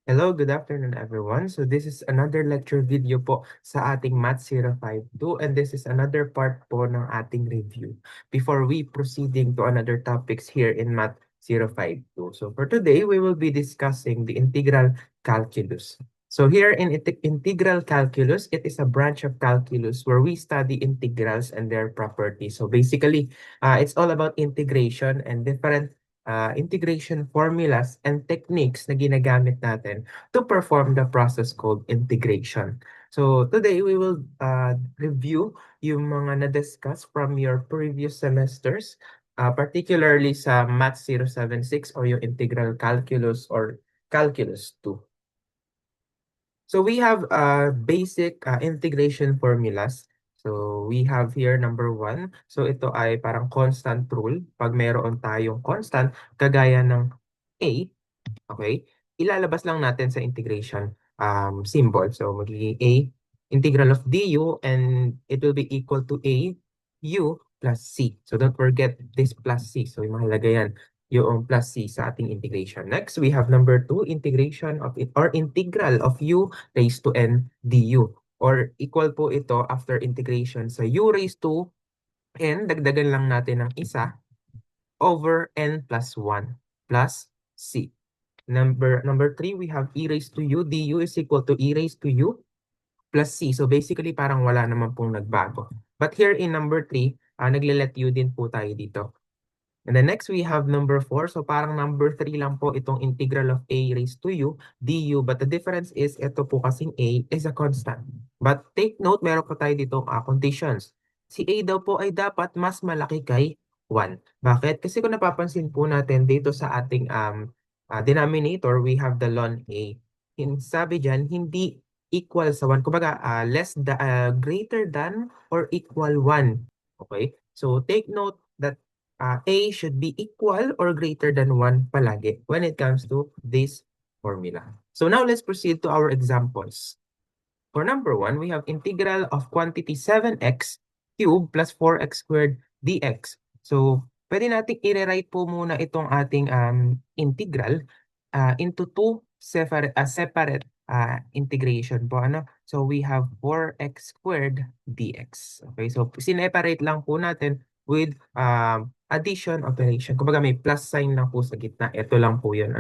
Hello, good afternoon everyone. So this is another lecture video po sa ating Math 052 and this is another part po ng ating review before we proceeding to another topics here in Math 052. So for today, we will be discussing the integral calculus. So here in integral calculus, it is a branch of calculus where we study integrals and their properties. So basically, it's all about integration and different integration formulas and techniques na ginagamit natin to perform the process called integration. So today we will review yung mga na-discuss from your previous semesters, particularly sa Math 076 or yung integral calculus or calculus 2. So we have basic integration formulas. So we have here number 1. So ito ay parang constant rule. Pag mayroon tayong constant, kagaya ng A, okay, ilalabas lang natin sa integration symbol. So magiging A integral of du and it will be equal to A u plus C. So don't forget this plus C. So mahalaga yan yung plus C sa ating integration. Next, we have number 2, integration of it or integral of u raised to n du. Or equal po ito after integration sa u raised to n, dagdagan lang natin ng isa over n plus 1 plus C. Number 3, we have e raised to u du is equal to e raised to u plus c. So basically, parang wala naman pong nagbago. But here in number 3, nagle-let u din po tayo dito. And then next, we have number 4. So parang number 3 lang po itong integral of a raised to u du. But the difference is, ito po kasing a is a constant. But take note, meron po tayo dito conditions. Si a daw po ay dapat mas malaki kay 1. Bakit? Kasi kung napapansin po natin dito sa ating denominator, we have the ln a. Sabi dyan, hindi equal sa 1. Kumbaga, greater than or equal 1. Okay? So take note that A should be equal or greater than 1 palagi when it comes to this formula. So now let's proceed to our examples. For number 1, we have integral of quantity 7x cubed plus 4x squared dx. So pwede natin i-rewrite po muna itong ating integral into two separate integration po. So we have 4x squared dx. Okay, so sineparate lang po natin with addition operation. Kumbaga may plus sign lang po sa gitna. Ito lang po yun.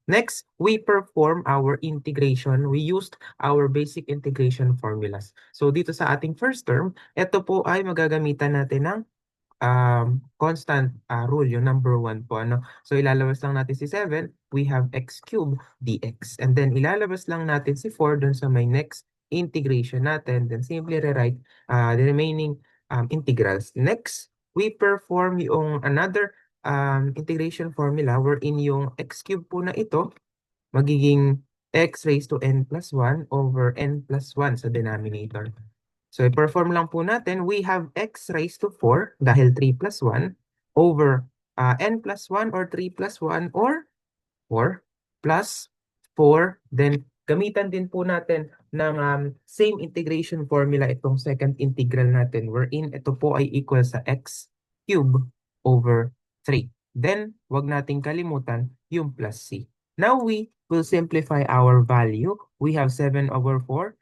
Next, we perform our integration. We used our basic integration formulas. So dito sa ating first term, ito po ay magagamitan natin ng constant rule, yung number 1 po. So ilalabas lang natin si 7, we have x cubed dx. And then ilalabas lang natin si 4 dun sa may next integration natin. Then simply rewrite the remaining integrals. Next, we perform yung another integration formula wherein yung x cubed po na ito magiging x raised to n plus 1 over n plus 1 sa denominator. So i-perform lang po natin, we have x raised to 4 dahil 3 plus 1 over n plus 1 or 3 plus 1 or 4 plus 4. Then gamitan din po natin ng same integration formula itong second integral natin wherein ito po ay equal sa x cube over 3. Then wag nating kalimutan yung plus c. Now we will simplify our value. We have 7 over 4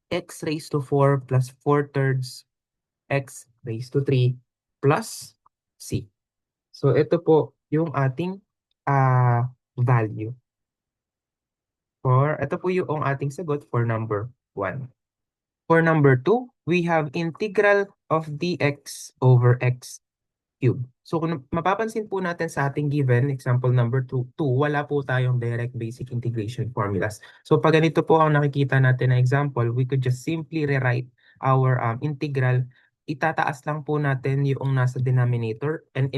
x raised to 4 plus 4 thirds x raised to 3 plus c. So ito po yung ating value. Ito po yung ating sagot for number 1. For number 2, we have integral of dx over x cube. So kung mapapansin po natin sa ating given, example number 2, wala po tayong direct basic integration formulas. So pag ganito po ang nakikita natin na example, we could just simply rewrite our integral. Itataas lang po natin yung nasa denominator and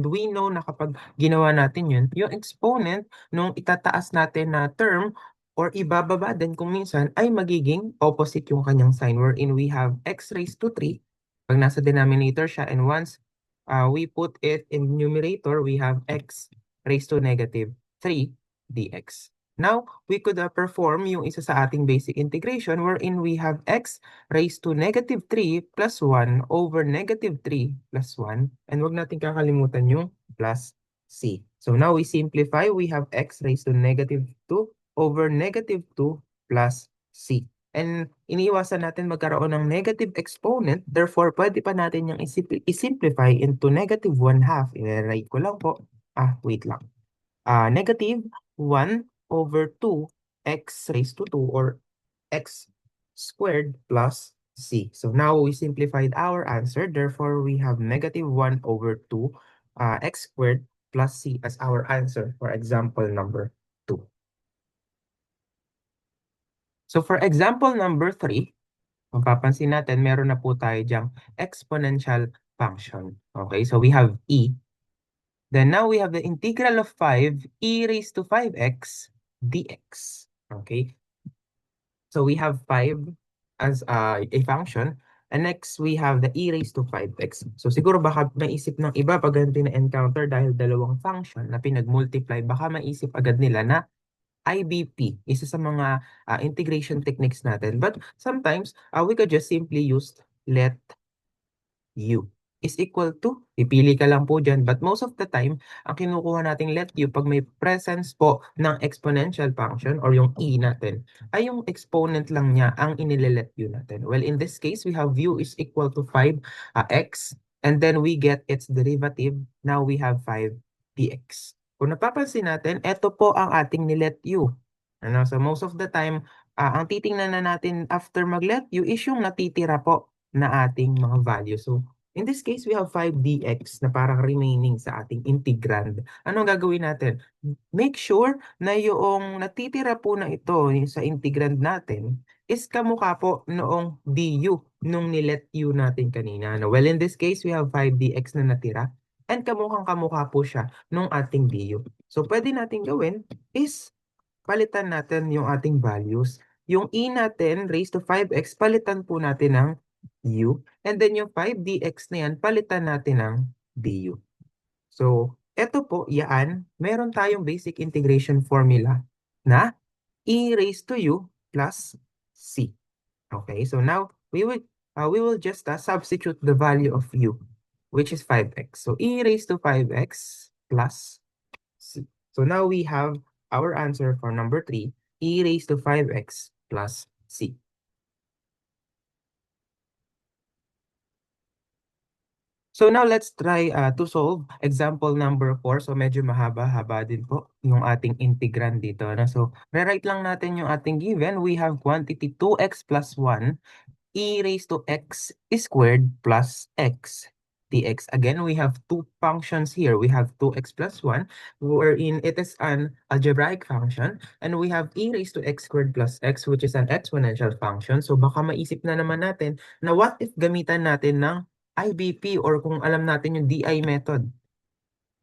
we know na kapag ginawa natin yun, yung exponent nung itataas natin na term or ibababa din kung minsan ay magiging opposite yung kanyang sign wherein we have x raised to 3 pag nasa denominator siya and once we put it in numerator, we have x raised to negative 3 dx. Now, we could perform yung isa sa ating basic integration wherein we have x raised to negative 3 plus 1 over negative 3 plus 1. And wag natin kakalimutan yung plus c. So now we simplify. We have x raised to negative 2 over negative 2 plus c. And iniiwasan natin magkaroon ng negative exponent, therefore pwede pa natin yung isimplify into negative 1/2. I-write ko lang po. Wait lang. Negative 1 over 2 x raised to 2 or x squared plus c. So now we simplified our answer. Therefore, we have negative 1 over 2 x squared plus c as our answer for example number 2. So for example number 3, mapapansin natin meron na po tayo diyang exponential function. Okay, so we have e. Then now we have the integral of 5 e raised to 5x dx. Okay, so we have 5 as a function. And next, we have the e raised to 5x. So siguro baka maisip ng iba pag ganito na-encounter dahil dalawang function na pinag-multiply, baka maisip agad nila na IBP, isa sa mga integration techniques natin. But sometimes, we could just simply use let u is equal to, pipili ka lang po dyan. But most of the time, ang kinukuha nating let u pag may presence po ng exponential function or yung e natin, ay yung exponent lang niya ang inilelet u natin. Well, in this case, we have u is equal to 5x and then we get its derivative. Now we have 5 dx. Kung napapansin natin, ito po ang ating nilet u. Ano? So most of the time, ang titingnan na natin after mag-let u is yung natitira po na ating mga value. So in this case, we have 5 dx na parang remaining sa ating integrand. Anong gagawin natin? Make sure na yung natitira po na ito sa integrand natin is kamukha po noong du nung nilet u natin kanina. Well, in this case, we have 5 dx na natira and kamukhang kamukha po siya nung ating du. So pwede natin gawin is palitan natin yung ating values. Yung e natin raised to 5x, palitan po natin ng u. And then yung 5 dx na yan, palitan natin ng du. So, eto po, yan, meron tayong basic integration formula na e raised to u plus c. Okay, so now we will just substitute the value of u, which is 5x. So, e raised to 5x plus c. So now we have our answer for number 3, e raised to 5x plus c. So now let's try to solve example number 4. So medyo mahaba-haba din po yung ating integrand dito. So rewrite lang natin yung ating given. We have quantity 2x plus 1 e raised to x squared plus x dx. Again, we have two functions here. We have 2x plus 1, wherein it is an algebraic function. And we have e raised to x squared plus x, which is an exponential function. So baka maisip na naman natin na what if gamitan natin ng IBP or kung alam natin yung DI method.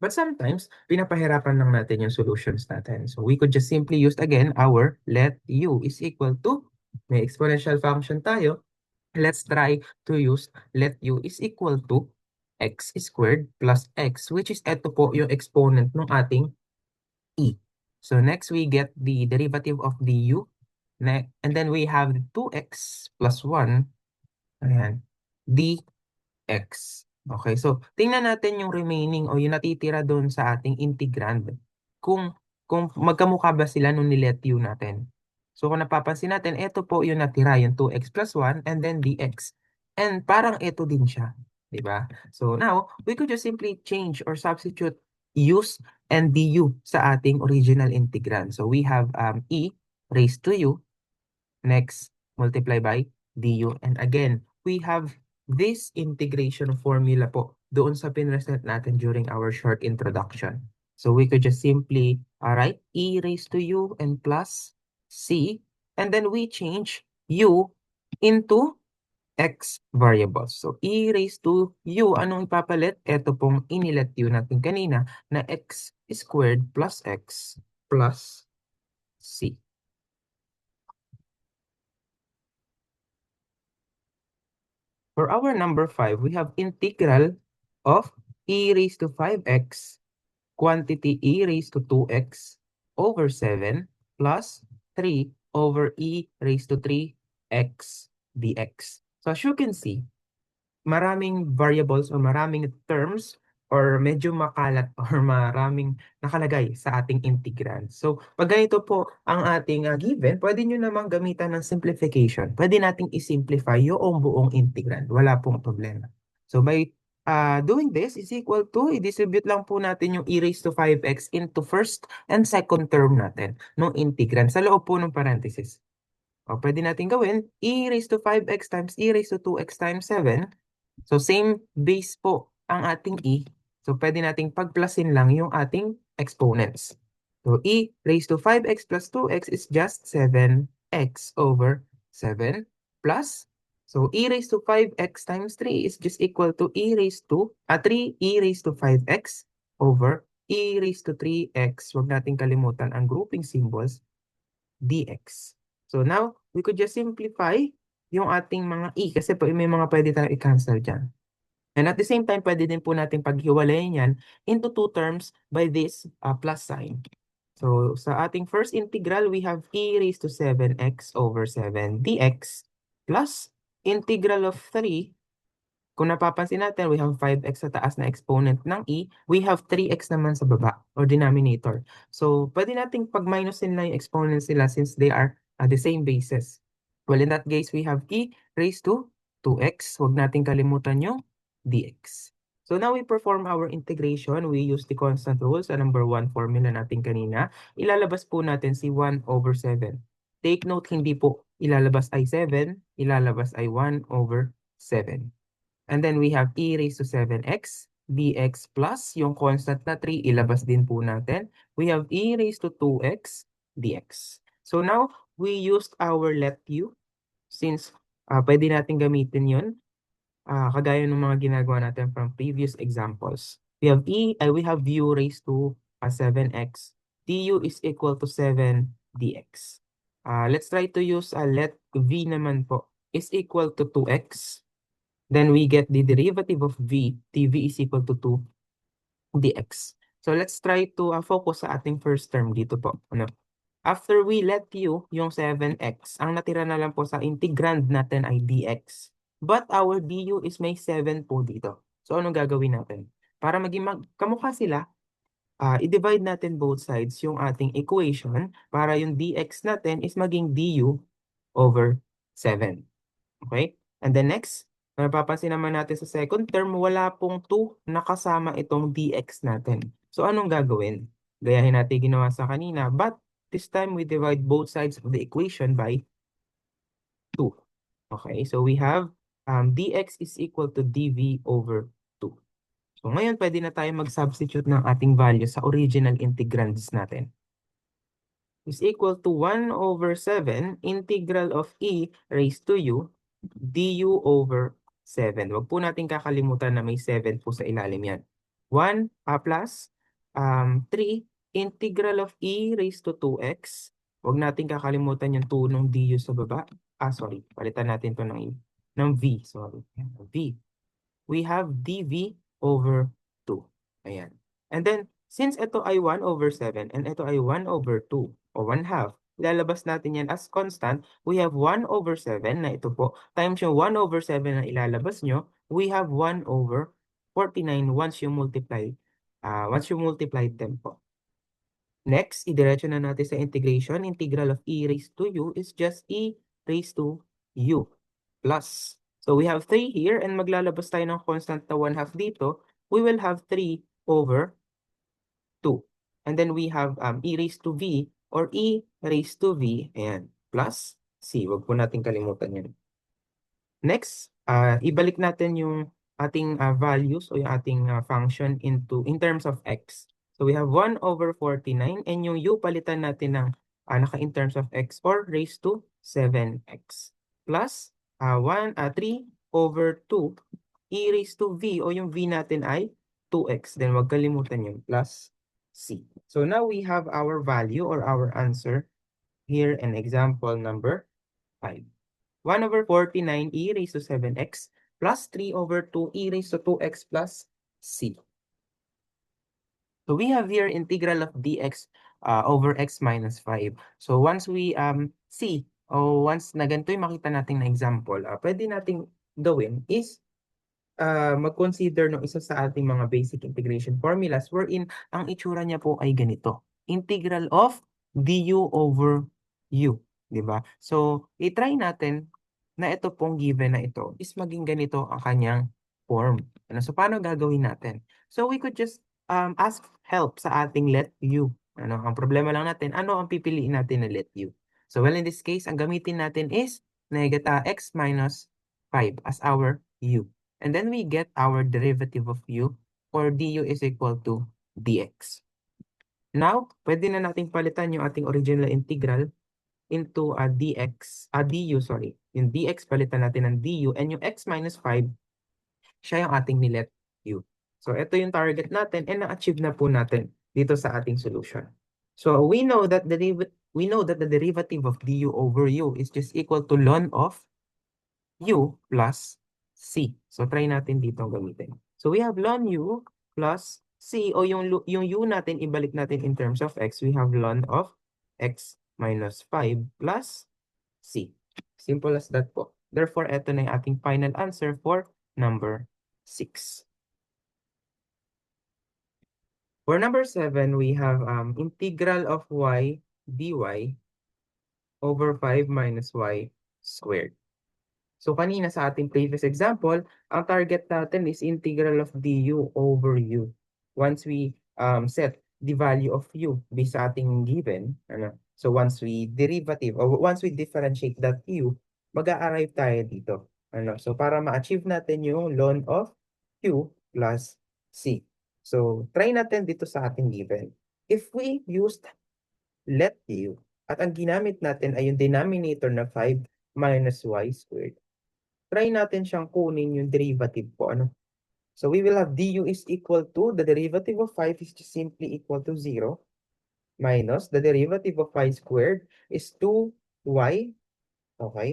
But sometimes, pinapahirapan lang natin yung solutions natin. So we could just simply use again our let u is equal to, may exponential function tayo. Let's try to use let u is equal to x squared plus x, which is ito po yung exponent ng ating e. So next, we get the derivative of du. And then we have 2x plus 1, ayan, dx. Okay, so tingnan natin yung remaining o yung natitira doon sa ating integrand. Kung magkamukha ba sila nung nilet u natin. So kung napapansin natin, ito po yung natira, yung 2x plus 1 and then dx. And parang ito din siya, di ba? So now, we could just simply change or substitute use and du sa ating original integrand. So we have e raised to u, next multiply by du. And again, we have this integration formula po doon sa pinresent natin during our short introduction. So we could just simply write e raised to u and plus c, and then we change u into x variables. So e raised to u, anong ipapalit? Ito pong inilet u natin kanina na x squared plus x plus c. For our number 5, we have integral of e raised to 5x quantity e raised to 2x over 7 plus 3 over e raised to 3x dx. So as you can see, maraming variables or maraming terms or medyo makalat or maraming nakalagay sa ating integrand. So, pag ganito po ang ating given, pwede nyo namang gamitan ng simplification. Pwede nating i-simplify yung buong integrand. Wala pong problema. So, by doing this is equal to, i-distribute lang po natin yung e raised to 5x into first and second term natin ng integrand sa loob po ng parenthesis. O, pwede natin gawin e raised to 5x times e raised to 2x times 7. So, same base po ang ating e. So, pwede nating pagplasin lang yung ating exponents. So, e raised to 5x plus 2x is just 7x over 7 plus, so e raised to 5x times 3 is just equal to e raised to 3 e raised to 5x over e raised to 3x. Huwag nating kalimutan ang grouping symbols, dx. So, now, we could just simplify yung ating mga e kasi po may mga pwede tayong i-cancel dyan. And at the same time, pwede din po natin paghiwalayin yan into two terms by this plus sign. So, sa ating first integral, we have e raised to 7x over 7 dx plus integral of 3. Kung napapansin natin, we have 5x sa taas na exponent ng e. We have 3x naman sa baba or denominator. So, pwede nating pag-minusin lang yung exponents nila since they are the same basis. Well, in that case, we have e raised to 2x. Huwag nating kalimutan yung dx. So now we perform our integration. We use the constant rule sa number 1 formula natin kanina. Ilalabas po natin si 1 over 7. Take note, hindi po ilalabas ay 7, ilalabas ay 1 over 7. And then we have e raised to 7x dx plus yung constant na 3, ilabas din po natin. We have e raised to 2x dx. So now, we used our let u since pwede natin gamitin yun. Kagaya ng mga ginagawa natin from previous examples. We have we have u raised to 7x. Du is equal to 7 dx. Let's try to use let v naman po is equal to 2x. Then we get the derivative of v. dv is equal to 2 dx. So let's try to focus sa ating first term dito po. Ano? After we let u, yung 7x, ang natira na lang po sa integrand natin ay dx. But our du is may 7 po dito. So anong gagawin natin? Para maging kamukha sila, i-divide natin both sides yung ating equation para yung dx natin is maging du over 7. Okay? And then next, mapapansin naman natin sa second term, wala pong 2 nakasama itong dx natin. So anong gagawin? Gayahin natin ginawa sa kanina, but this time we divide both sides of the equation by 2. Okay, so we have dx is equal to dv over 2. So ngayon pwede na tayo mag-substitute ng ating value sa original integrands natin. Is equal to 1 over 7 integral of e raised to u du over 7. Huwag po natin kakalimutan na may 7 po sa ilalim yan. 1 plus 3 integral of e raised to 2x. Huwag natin kakalimutan yung 2 ng du sa baba. Sorry. Palitan natin to ng v. Sorry. V. We have dv over 2. Ayan. And then, since ito ay 1 over 7 and ito ay 1 over 2 o 1 half, ilalabas natin yan as constant. We have 1 over 7 na ito po times yung 1 over 7 na ilalabas nyo. We have 1 over 49 once you multiply them po. Next, idiretso na natin sa integration. Integral of e raised to u is just e raised to u plus. So we have 3 here and maglalabas tayo ng constant na 1 half dito. We will have 3 over 2. And then we have e raised to v or e raised to v, ayan, plus c. Huwag po natin kalimutan yan. Next, ibalik natin yung ating values o yung ating function in terms of x. So we have 1 over 49 and yung u palitan natin ng in terms of x or raised to 7x plus 3 over 2 e raised to v o yung v natin ay 2x. Then wag kalimutan yung plus c. So now we have our value or our answer here in example number 5. 1 over 49 e raised to 7x plus 3 over 2 e raised to 2x plus c. So we have here integral of dx over x minus 5. So once we see o once na ganito yung makita natin na example, pwede nating gawin is mag-consider ng isa sa ating mga basic integration formulas wherein ang itsura niya po ay ganito. Integral of du over u. Di ba? So, i-try natin na ito pong given na ito is maging ganito ang kanyang form. Ano? So, paano gagawin natin? So, we could just ask help sa ating let u. Ano? Ang problema lang natin, ano ang pipiliin natin na let u? So, well, in this case, ang gamitin natin is x minus 5 as our u. And then we get our derivative of u, or du is equal to dx. Now, pwede na nating palitan yung ating original integral into a du, sorry. Yung dx palitan natin ng du, and yung x minus 5, siya yung ating nilet u. So, ito yung target natin, and na-achieve na po natin dito sa ating solution. So, we know that the derivative of du over u is just equal to ln of u plus c. So, try natin dito gamitin. So, we have ln u plus c, o yung u natin, ibalik natin in terms of x. We have ln of x minus 5 plus c. Simple as that po. Therefore, ito na yung ating final answer for number 6. For number 7, we have integral of y dy over 5 minus y squared. So kanina sa ating previous example, ang target natin is integral of du over u. Once we set the value of u based sa ating given, ano? So once we differentiate that u, mag-a-arrive tayo dito. Ano? So para ma-achieve natin yung ln of u plus c. So try natin dito sa ating given. If we used let u, at ang ginamit natin ay yung denominator na 5 minus y squared, try natin siyang kunin yung derivative po. Ano? So we will have du is equal to, the derivative of 5 is just simply equal to 0, minus the derivative of y squared is 2y. Okay?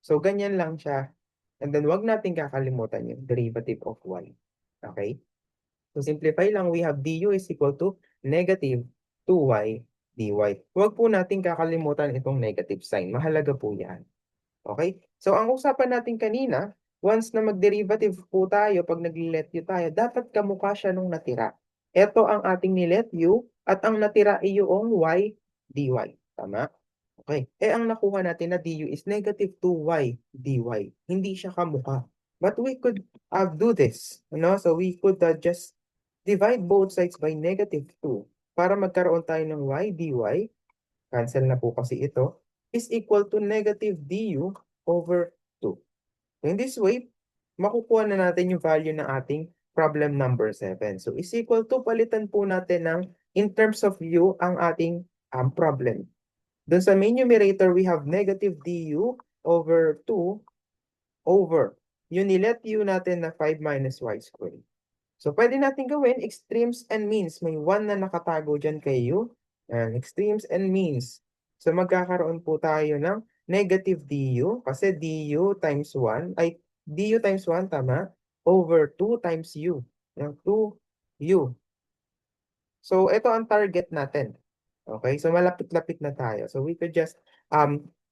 So ganyan lang siya. And then wag natin kakalimutan yung derivative of y. Okay? So simplify lang, we have du is equal to negative 2y dy. Huwag po natin kakalimutan itong negative sign. Mahalaga po yan. Okay? So, ang usapan natin kanina, once na mag-derivative po tayo, pag nag-let u tayo, dapat kamukha siya nung natira. Ito ang ating ni-let u, at ang natira ay yung y dy. Tama? Okay. Ang nakuha natin na du is negative 2y dy. Hindi siya kamukha. But we could do this. No? So, we could just divide both sides by negative 2 para magkaroon tayo ng y dy. Cancel na po kasi ito, is equal to negative du over 2. So in this way, makukuha na natin yung value ng ating problem number 7. So is equal to, palitan po natin ng in terms of u ang ating problem. Doon sa main numerator, we have negative du over 2 over yung nilet u natin na 5 minus y squared. So pwede natin gawin extremes and means. May 1 na nakatago dyan kay u. Extremes and means. So magkakaroon po tayo ng negative du, kasi du times 1, ay du times 1, tama, over 2 times u. Yung 2u. So ito ang target natin. Okay, so malapit-lapit na tayo. So we could just,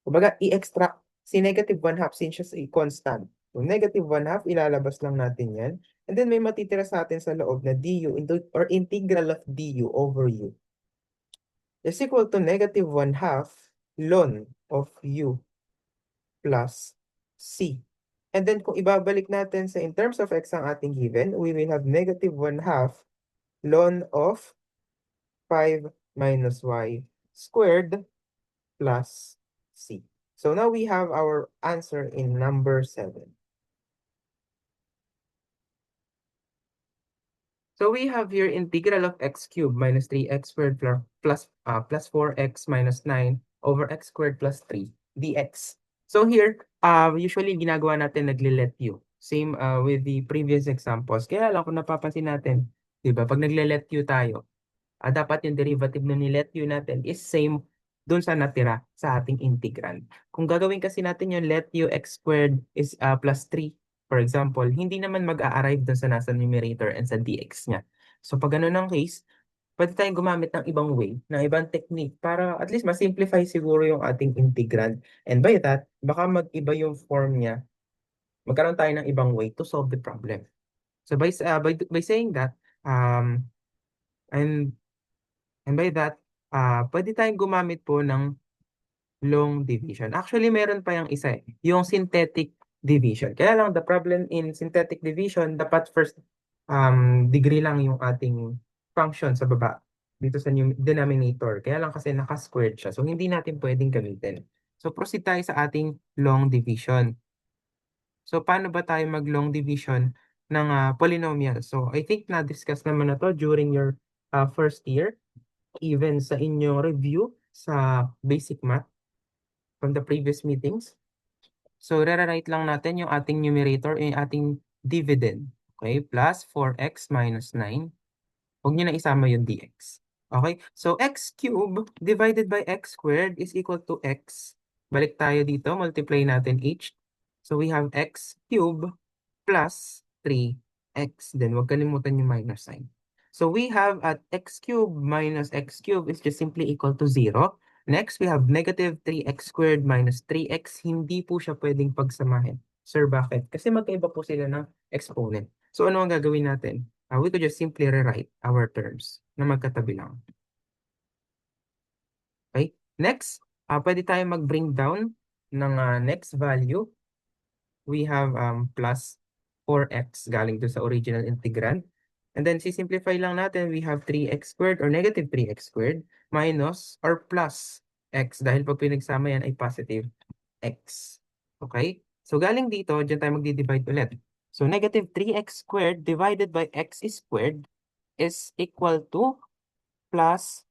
kumbaga, i-extract si negative 1/2 since siya si constant. So negative 1/2, ilalabas lang natin yan. And then may matitira sa atin sa loob na du or integral of du over u is equal to negative 1/2 ln of u plus c. And then kung ibabalik natin sa in terms of x ang ating given, we will have negative 1/2 ln of 5 minus y squared plus c. So now we have our answer in number 7. So we have here integral of x cubed minus 3x squared plus 4x minus 9 over x squared plus 3 dx. So here, usually ginagawa natin nagle-let u. Same with the previous examples. Kaya lang kung napapansin natin, di ba, pag nagle-let u tayo, dapat yung derivative na ni-let u natin is same dun sa natira sa ating integrand. Kung gagawin kasi natin yung let u x squared is plus 3, for example, hindi naman mag-a-arrive dun sa nasa numerator and sa dx niya. So pag ganun ang case, pwede tayong gumamit ng ibang way, ng ibang technique para at least ma-simplify siguro yung ating integrand. And by that, baka mag-iba yung form niya magkaroon tayo ng ibang way to solve the problem. So by saying that, um, and by that, pwede tayong gumamit po ng long division. Actually, meron pa yung isa eh, yung synthetic division. Kaya lang, the problem in synthetic division, dapat first degree lang yung ating function sa baba dito sa denominator. Kaya lang kasi naka-squared siya. So, hindi natin pwedeng gamitin. So, proceed tayo sa ating long division. So, paano ba tayo mag-long division ng polynomial? So, I think na-discuss naman na to during your first year, even sa inyong review sa basic math from the previous meetings. So, rewrite lang natin yung ating numerator, yung ating dividend. Okay, plus 4x minus 9. Huwag nyo na isama yung dx. Okay, so x cube divided by x squared is equal to x. Balik tayo dito, multiply natin each. So, we have x cube plus 3x. Then, huwag kalimutan yung minus sign. So, we have at x cube minus x cube is just simply equal to 0. Next, we have negative 3x squared minus 3x. Hindi po siya pwedeng pagsamahin. Sir, bakit? Kasi magkaiba po sila ng exponent. So, ano ang gagawin natin? We could just simply rewrite our terms na magkatabi lang. Okay? Next, pwede tayo mag-bring down ng next value. We have plus 4x galing doon sa original integrand. And then, simplify lang natin, we have 3x squared or negative 3x squared minus or plus x. Dahil pag pinagsama yan ay positive x. Okay? So, galing dito, dyan tayo magdi-divide ulit. So, negative 3x squared divided by x squared is equal to plus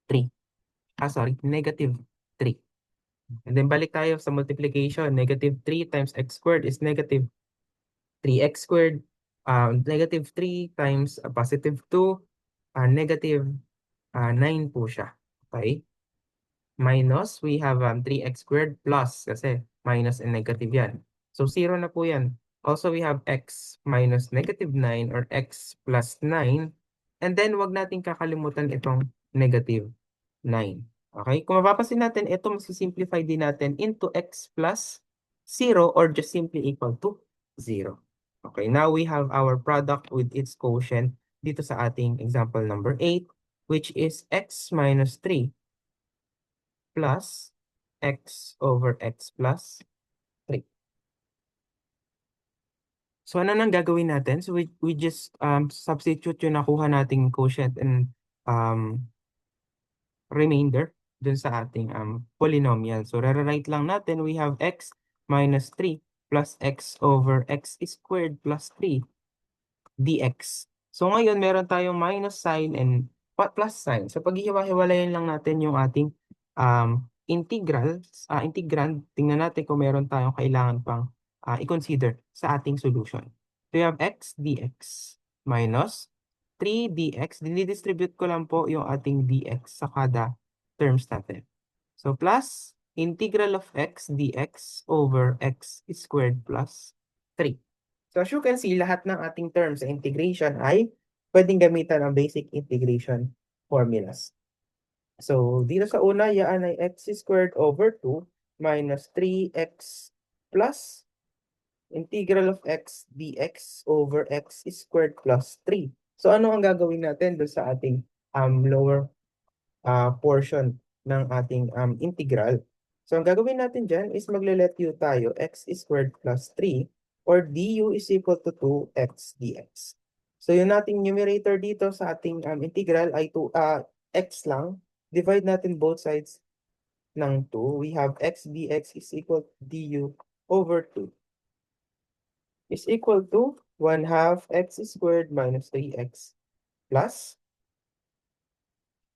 3. Sorry, negative 3. And then, balik tayo sa multiplication. Negative 3 times x squared is negative 3x squared. Negative 3 times positive 2, negative 9 po siya. Okay? Minus, we have 3x squared plus, kasi minus and negative yan. So, 0 na po yan. Also, we have x minus negative 9 or x plus 9. And then, wag natin kakalimutan itong negative 9. Okay? Kung mapapansin natin, ito masisimplify din natin into x plus 0 or just simply equal to 0. Okay, now we have our product with its quotient dito sa ating example number 8, which is x minus 3 plus x over x plus 3. So, ano nang gagawin natin? So, we just substitute yung nakuha nating quotient and remainder dun sa ating polynomial. So, rewrite lang natin, we have x minus 3 plus x over x squared plus 3 dx. So, ngayon, meron tayong minus sign and plus sign. So, paghihiwa-hiwalayin lang natin yung ating integrand. Tingnan natin kung meron tayong kailangan pang i-consider sa ating solution. So, we have x dx minus 3 dx. Dinidistribute ko lang po yung ating dx sa kada terms natin. So, plus integral of x dx over x squared plus 3. So, as you can see, lahat ng ating terms sa integration ay pwedeng gamitan ang basic integration formulas. So, dito sa una, yan ay x squared over 2 minus 3x plus integral of x dx over x squared plus 3. So, ano ang gagawin natin doon sa ating lower portion ng ating integral? So, ang gagawin natin dyan is magle-let u tayo x squared plus 3 or du is equal to 2x dx. So, yung nating numerator dito sa ating integral ay x lang. Divide natin both sides ng 2. We have x dx is equal to du over 2 is equal to 1/2 x squared minus 3x plus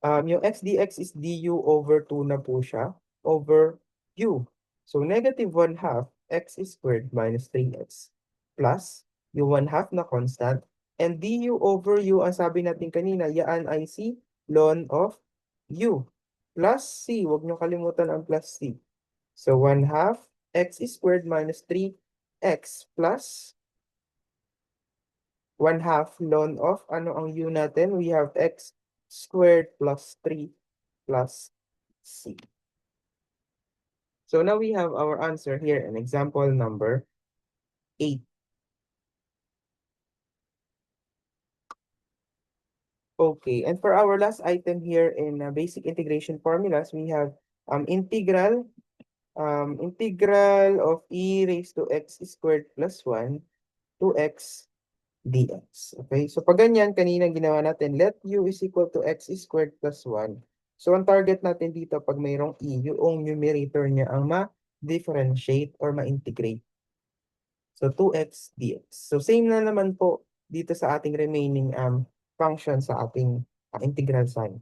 yung x dx is du over 2 na po siya over u. So, negative 1/2 x squared minus 3x plus yung 1/2 na constant and du over u, ang sabi natin kanina, yaan ay si ln of u plus c. Huwag nyo kalimutan ang plus c. So, 1/2 x squared minus 3x plus 1/2 ln of, ano ang u natin? We have x squared plus 3 plus c. So now we have our answer here in example number 8. Okay, and for our last item here in basic integration formulas, we have integral of e raised to x squared plus 1 to x dx. Okay, so pag ganyan, kanina ginawa natin, let u is equal to x squared plus 1. So ang target natin dito, pag mayroong e, yung numerator niya ang ma-differentiate or ma-integrate. So 2x dx. So same na naman po dito sa ating remaining function sa ating integral sign.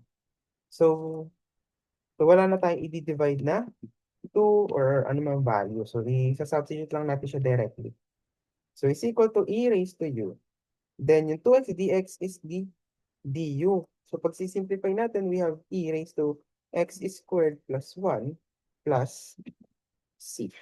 So, wala na tayong i-divide na 2 or ano mang value. So i-substitute lang natin siya directly. So is equal to e raised to u. Then yung 2x dx is du. So pag sisimplify natin, we have e raised to x squared plus 1 plus c.